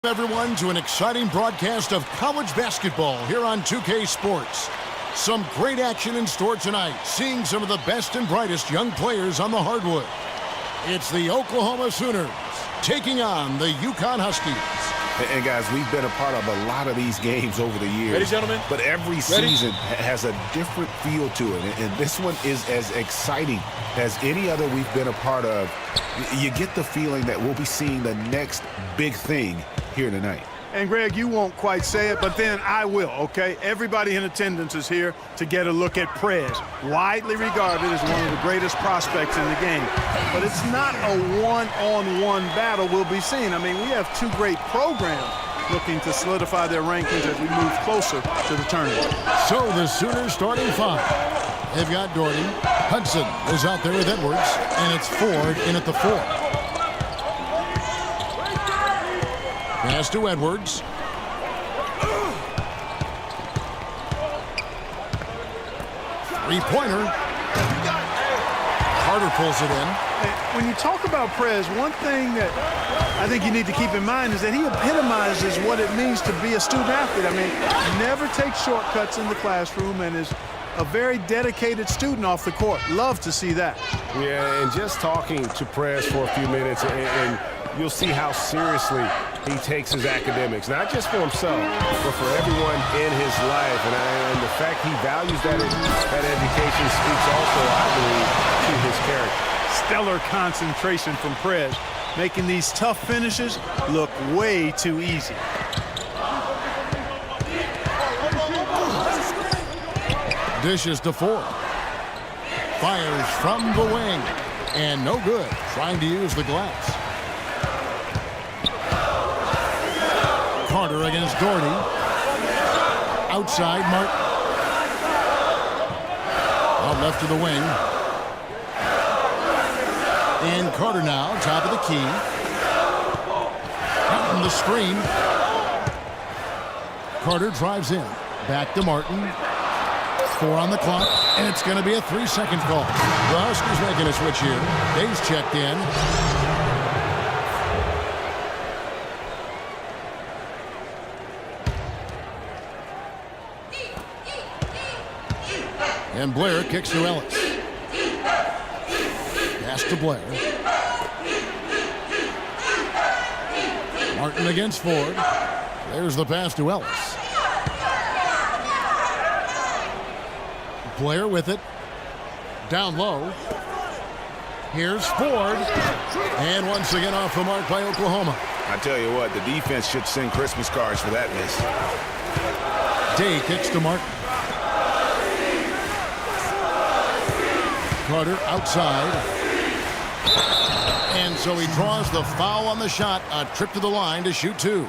Everyone to an exciting broadcast of college basketball here on 2K Sports. Some great action in store tonight, seeing some of the best and brightest young players on the hardwood. It's the Oklahoma Sooners taking on the UConn Huskies. And guys, we've been a part of a lot of these games over the years. Ready, gentlemen? But every season has a different feel to it. And this one is as exciting as any other we've been a part of. You get the feeling that we'll be seeing the next big thing here tonight. And, Greg, you won't quite say it, but then I will, okay? Everybody in attendance is here to get a look at Prez, widely regarded as one of the greatest prospects in the game. But it's not a one-on-one battle we'll be seeing. I mean, we have two great programs looking to solidify their rankings as we move closer to the tournament. So the Sooners starting five. They've got Doherty. Hudson is out there with Edwards, and it's Ford in at the 4. Pass to Edwards. Three-pointer. Carter pulls it in. When you talk about Prez, one thing that I think you need to keep in mind is that he epitomizes what it means to be a student athlete. I mean, never takes shortcuts in the classroom and is a very dedicated student off the court. Love to see that. Yeah, and just talking to Prez for a few minutes, and you'll see how seriously he takes his academics, not just for himself, but for everyone in his life. And the fact he values that education speaks also, I believe, to his character. Stellar concentration from Prez, making these tough finishes look way too easy. Dishes to Ford. Fires from the wing. And no good. Trying to use the glass. Carter against Doherty. Outside, Martin. Out left to the wing. And Carter now, top of the key. Out in the screen. Carter drives in. Back to Martin. 4 on the clock, and it's going to be a 3-second call. The Huskies making a switch here. Dave's checked in. And Blair kicks to Ellis. Pass to Blair. Martin against Ford. There's the pass to Ellis. Blair with it. Down low. Here's Ford. And once again off the mark by Oklahoma. I tell you what, the defense should send Christmas cards for that miss. Day kicks to Martin. Carter outside. And so he draws the foul on the shot. A trip to the line to shoot 2.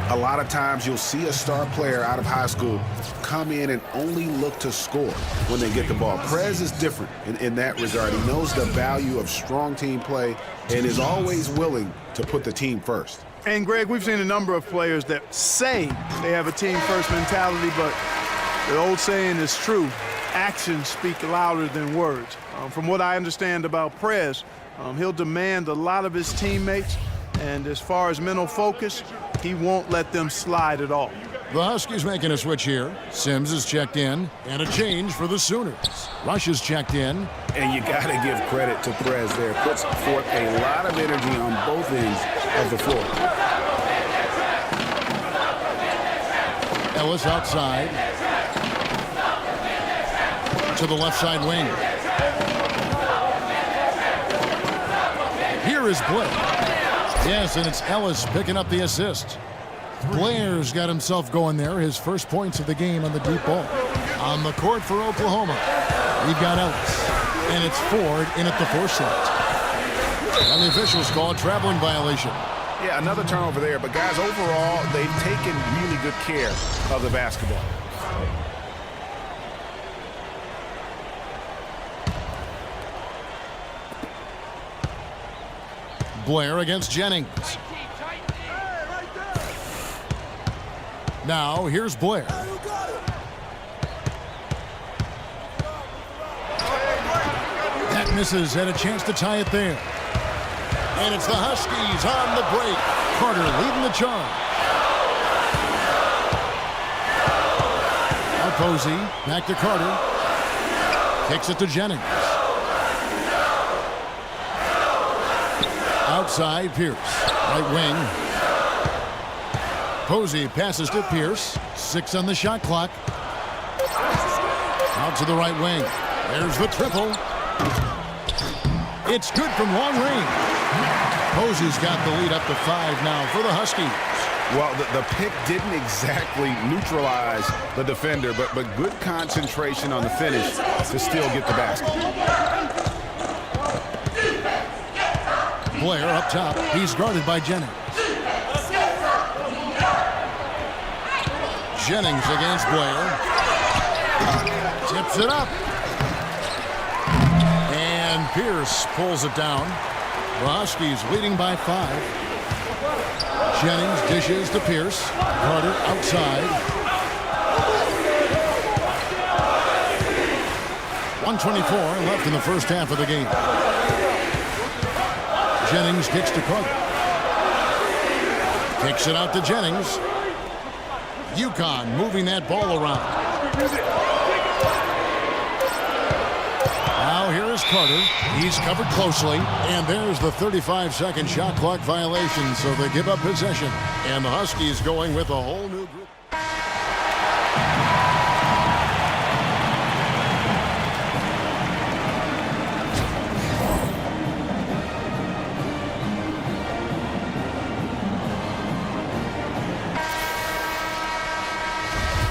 A lot of times you'll see a star player out of high school come in and only look to score when they get the ball. Prez is different in that regard. He knows the value of strong team play and is always willing to put the team first. And, Greg, we've seen a number of players that say they have a team-first mentality, but the old saying is true. Actions speak louder than words. From what I understand about Prez, he'll demand a lot of his teammates, and as far as mental focus, he won't let them slide at all. The Huskies making a switch here. Sims is checked in, and a change for the Sooners. Rush is checked in. And you got to give credit to Prez there. Puts forth a lot of energy on both ends of the floor. Ellis outside. To the left side wing. Here is Blair. Yes, and it's Ellis picking up the assist. Blair's got himself going there. His first points of the game on the deep ball. On the court for Oklahoma, we've got Ellis. And it's Ford in at the 4 slot. And the officials call a traveling violation. Yeah, another turnover there. But, guys, overall, they've taken really good care of the basketball. Blair against Jennings. Now, here's Blair. That misses, had a chance to tie it there. And it's the Huskies on the break. Carter leading the charge. Now Posey, back to Carter. Kicks it to Jennings. Outside, Pierce. Right wing. Posey passes to Pierce. 6 on the shot clock. Out to the right wing. There's the triple. It's good from long range. Posey's got the lead up to 5 now for the Huskies. Well, the pick didn't exactly neutralize the defender, but good concentration on the finish to still get the basket. Blair up top. He's guarded by Jennings. Jennings against Blair. Tips it up. And Pierce pulls it down. The Huskies leading by 5. Jennings dishes to Pierce. Carter outside. 1:24 left in the first half of the game. Jennings kicks to Carter. Kicks it out to Jennings. UConn moving that ball around. Now here is Carter. He's covered closely. And there's the 35-second shot clock violation. So they give up possession. And the Huskies going with a whole new group.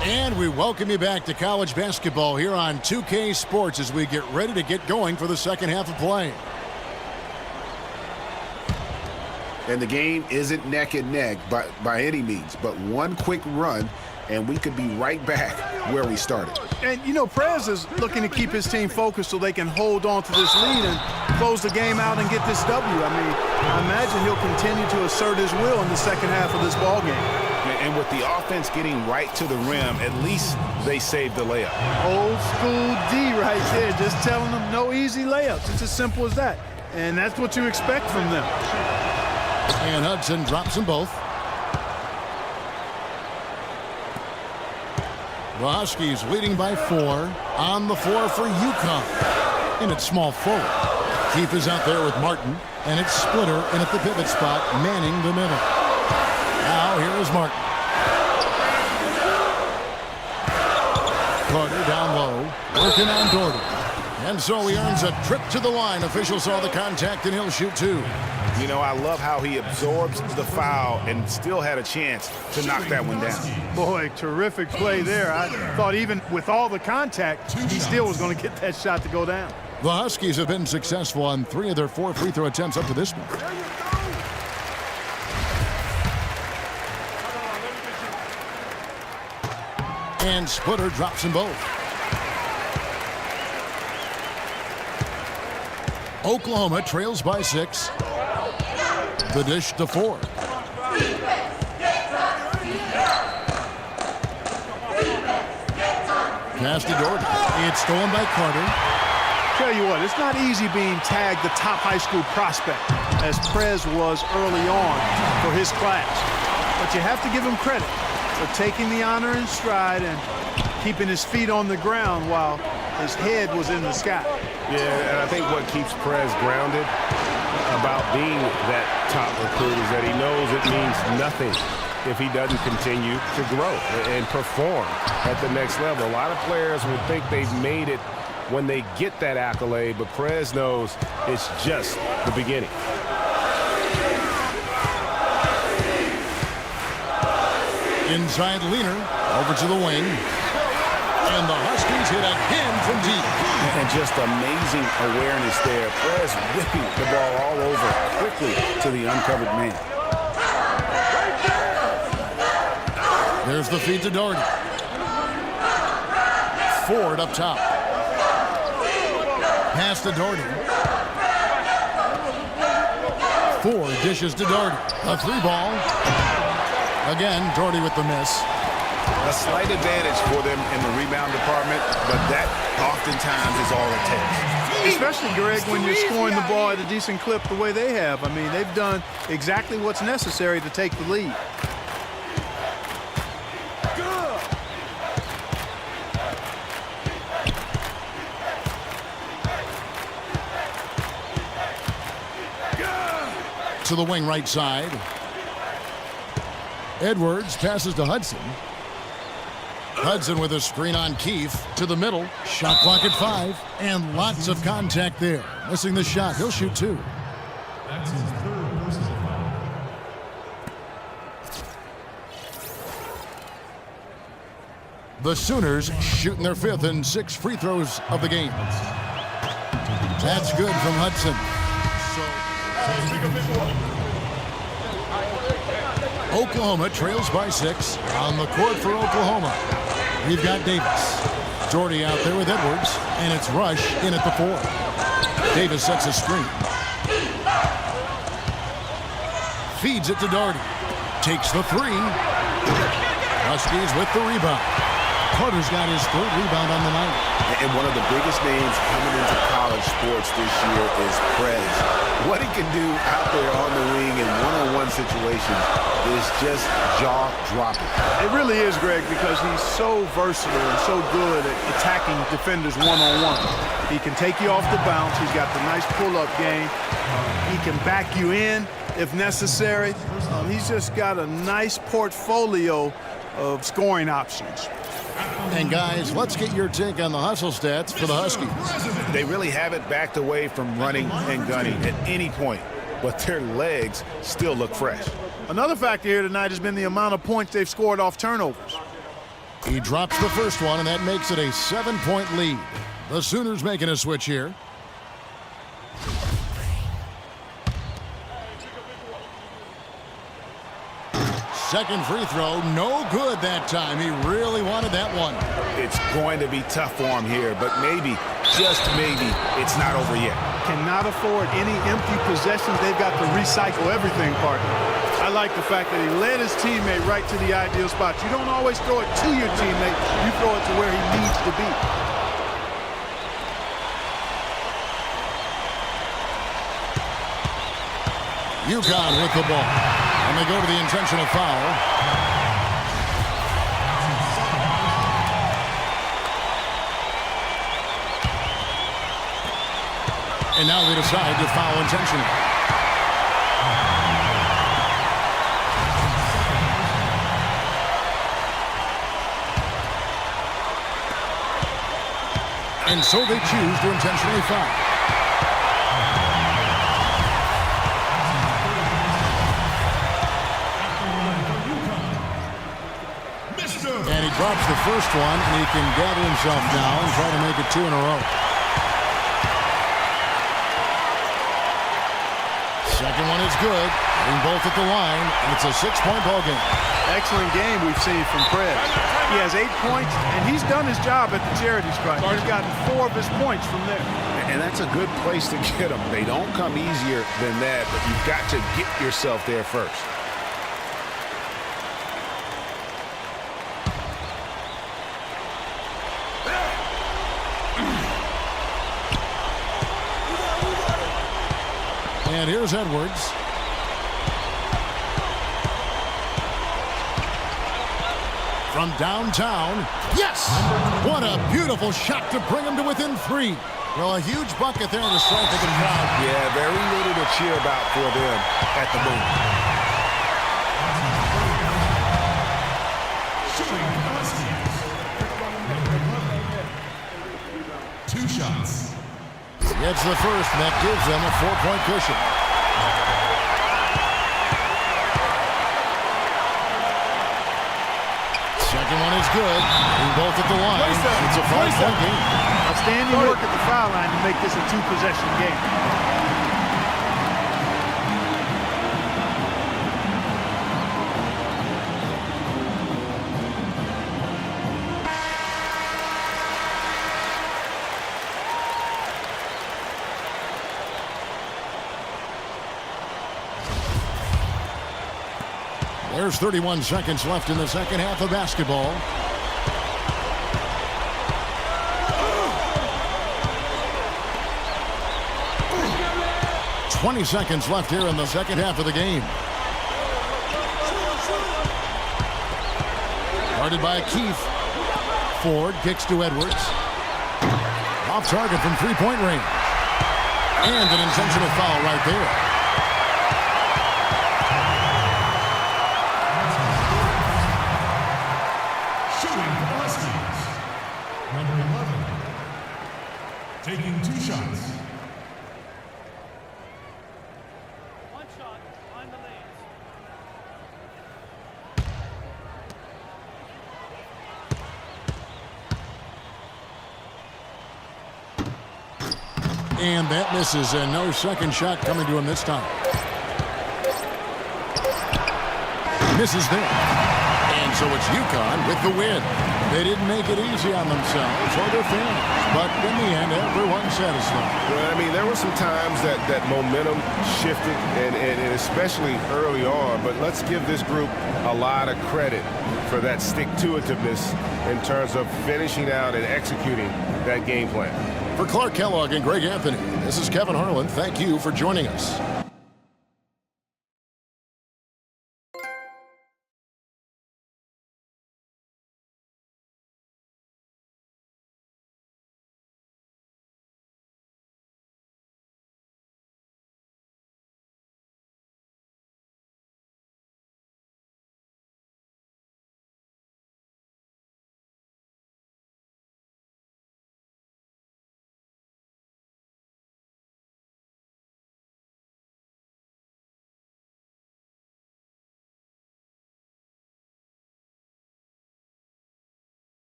And we welcome you back to college basketball here on 2K Sports as we get ready to get going for the second half of play. And the game isn't neck and neck by any means, but one quick run, and we could be right back where we started. And, you know, Prez is looking to keep his team focused so they can hold on to this lead and close the game out and get this W. I mean, I imagine he'll continue to assert his will in the second half of this ball game. And with the offense getting right to the rim, at least they saved the layup. Old school D right there, just telling them no easy layups. It's as simple as that. And that's what you expect from them. And Hudson drops them both. The Huskies leading by 4 on the floor for UConn. And it's small forward. Keefe is out there with Martin. And it's Splitter in at the pivot spot, manning the middle. Now here is Martin. Carter down low, working on Doherty. And so he earns a trip to the line. Official saw the contact, and he'll shoot 2. You know, I love how he absorbs the foul and still had a chance to knock that one down. Boy, terrific play there. I thought even with all the contact, he still was going to get that shot to go down. The Huskies have been successful on 3 of their 4 free throw attempts up to this one. And Splitter drops them both. Oklahoma trails by 6. The dish to 4. Pass to Doherty. It's stolen by Carter. Tell you what, it's not easy being tagged the top high school prospect, as Prez was early on for his class. But you have to give him credit for taking the honor in stride and keeping his feet on the ground while his head was in the sky. Yeah, and I think what keeps Prez grounded about being that top recruit is that he knows it means nothing if he doesn't continue to grow and perform at the next level. A lot of players will think they've made it when they get that accolade, but Prez knows it's just the beginning. Inside Leaner, over to the wing. And the Huskies hit again from deep. And just amazing awareness there. Prez whipping the ball all over quickly to the uncovered man. There's the feed to Doherty. Ford up top. Pass to Doherty. Ford dishes to Doherty. A 3-ball. Again, Doherty with the miss. A slight advantage for them in the rebound department, but that oftentimes is all it takes. Especially, Greg, when you're scoring the ball at a decent clip the way they have. I mean, they've done exactly what's necessary to take the lead. To the wing right side. Edwards passes to Hudson. Hudson with a screen on Keefe to the middle. Shot clock at 5. And lots of contact there. Missing the shot. He'll shoot 2. That's his third personal foul. The Sooners shooting their 5th and 6 free throws of the game. That's good from Hudson. Oklahoma trails by 6 on the court for Oklahoma. We've got Davis. Doherty out there with Edwards, and it's Rush in at the 4. Davis sets a screen. Feeds it to Doherty. Takes the 3. Huskies with the rebound. Carter's got his 3rd rebound on the night. And one of the biggest names coming into college sports this year is Prez. What he can do out there on the wing in one-on-one situations is just jaw-dropping. It really is, Greg, because he's so versatile and so good at attacking defenders one-on-one. He can take you off the bounce. He's got the nice pull-up game. He can back you in if necessary. He's just got a nice portfolio of scoring options. And guys, let's get your take on the hustle stats for the Huskies. They really haven't backed away from running and gunning at any point, but their legs still look fresh. Another factor here tonight has been the amount of points they've scored off turnovers. He drops the first one, and that makes it a 7-point lead. The Sooners making a switch here. Second free throw, no good that time. He really wanted that one. It's going to be tough for him here, but maybe, just maybe, it's not over yet. Cannot afford any empty possessions. They've got to recycle everything, partner. I like the fact that he led his teammate right to the ideal spot. You don't always throw it to your teammate. You throw it to where he needs to be. UConn with the ball. And they go to the intentional foul. And now they decide to foul intentionally. And so they choose to intentionally foul. And he drops the first one, and he can gather himself now and try to make it 2 in a row. Second one is good. Hitting both at the line, and it's a 6-point ball game. Excellent game we've seen from Prez. He has 8 points, and he's done his job at the charity stripe. He's gotten 4 of his points from there. And that's a good place to get them. They don't come easier than that, but you've got to get yourself there first. And here's Edwards. From downtown. Yes! What a beautiful shot to bring him to within 3. Well, a huge bucket there to strike the crowd. Yeah, very little to cheer about for them at the moment. 2 shots. Gets the first, and that gives them a 4-point cushion. Second one is good. Both at the line. It's a 5-point game. Outstanding work at the foul line to make this a 2-possession game. There's 31 seconds left in the second half of basketball. 20 seconds left here in the second half of the game. Guarded by Keith. Ford kicks to Edwards. Off target from three-point range. And an intentional foul right there. Shooting for the Huskies. Number 11. Taking 2 shots. One shot on the lanes. And that misses, and no second shot coming to him this time. Misses there. And so it's UConn with the win. They didn't make it easy on themselves or their fans, but in the end, everyone's satisfied. Well, I mean, there were some times that momentum shifted, and especially early on, but let's give this group a lot of credit for that stick-to-itiveness in terms of finishing out and executing that game plan. For Clark Kellogg and Greg Anthony, this is Kevin Harlan. Thank you for joining us.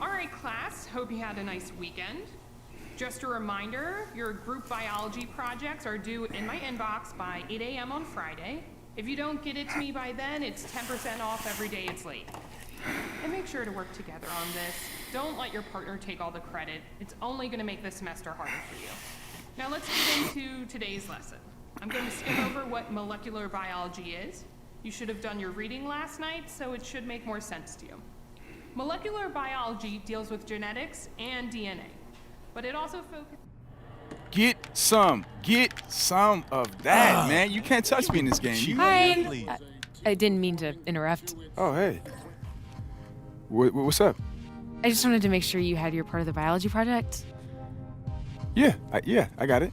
All right, class, hope you had a nice weekend. Just a reminder, your group biology projects are due in my inbox by 8 a.m. on Friday. If you don't get it to me by then, it's 10% off every day it's late. And make sure to work together on this. Don't let your partner take all the credit. It's only going to make the semester harder for you. Now let's get into today's lesson. I'm going to skim over what molecular biology is. You should have done your reading last night, so it should make more sense to you. Molecular biology deals with genetics and DNA, but it also focuses... Get some of that, man. You can't touch me in this game. Hi. I didn't mean to interrupt. Oh, hey. What's up? I just wanted to make sure you had your part of the biology project. Yeah, I got it.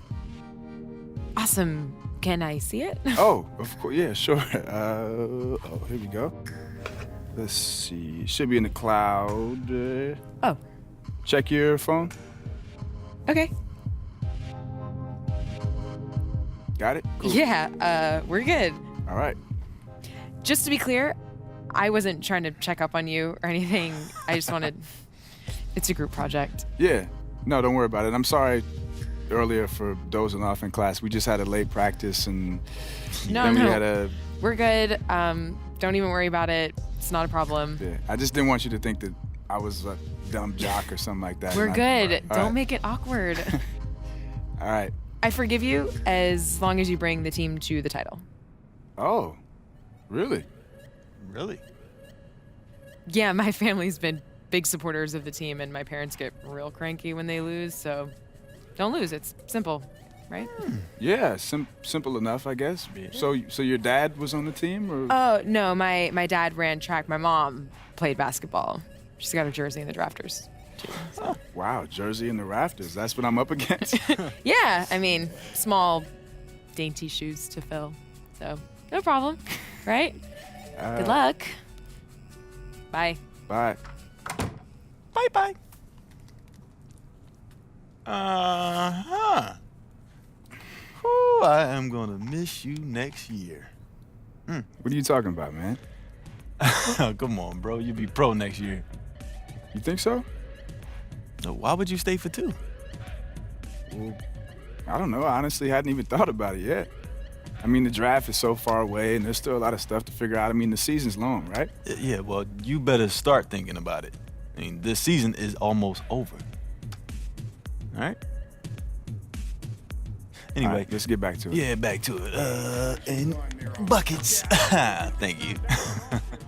Awesome. Can I see it? Oh, of course. Yeah, sure. Here we go. Let's see. Should be in the cloud. Oh. Check your phone. Okay. Got it? Cool. Yeah, we're good. All right. Just to be clear, I wasn't trying to check up on you or anything. I just wanted... It's a group project. Yeah. No, don't worry about it. I'm sorry earlier for dozing off in class. We just had a late practice and No. we had a... We're good. Don't even worry about it. It's not a problem. Yeah. I just didn't want you to think that I was a dumb jock or something like that. We're good. All Don't right. make it awkward. All right. I forgive you as long as you bring the team to the title. Oh, really? Really? Yeah, my family's been big supporters of the team, and my parents get real cranky when they lose, so don't lose. It's simple, right? Yeah, simple enough, I guess. Yeah. So your dad was on the team, or? Oh, no, my dad ran track. My mom played basketball. She's got her jersey in the drafters, too. So. Oh, wow, jersey in the rafters. That's what I'm up against. Yeah, I mean, small, dainty shoes to fill. So, no problem, right? Good luck. Bye. Bye. Bye-bye. Uh-huh. Ooh, I am gonna miss you next year. What are you talking about, man? Come on, bro. You'll be pro next year. You think so? No, why would you stay for 2? Well, I don't know. I honestly hadn't even thought about it yet. I mean, the draft is so far away, and there's still a lot of stuff to figure out. I mean, the season's long, right? Yeah, well, you better start thinking about it. I mean, this season is almost over. All right? Anyway, All right, let's get back to it. Yeah, back to it. And buckets. Thank you.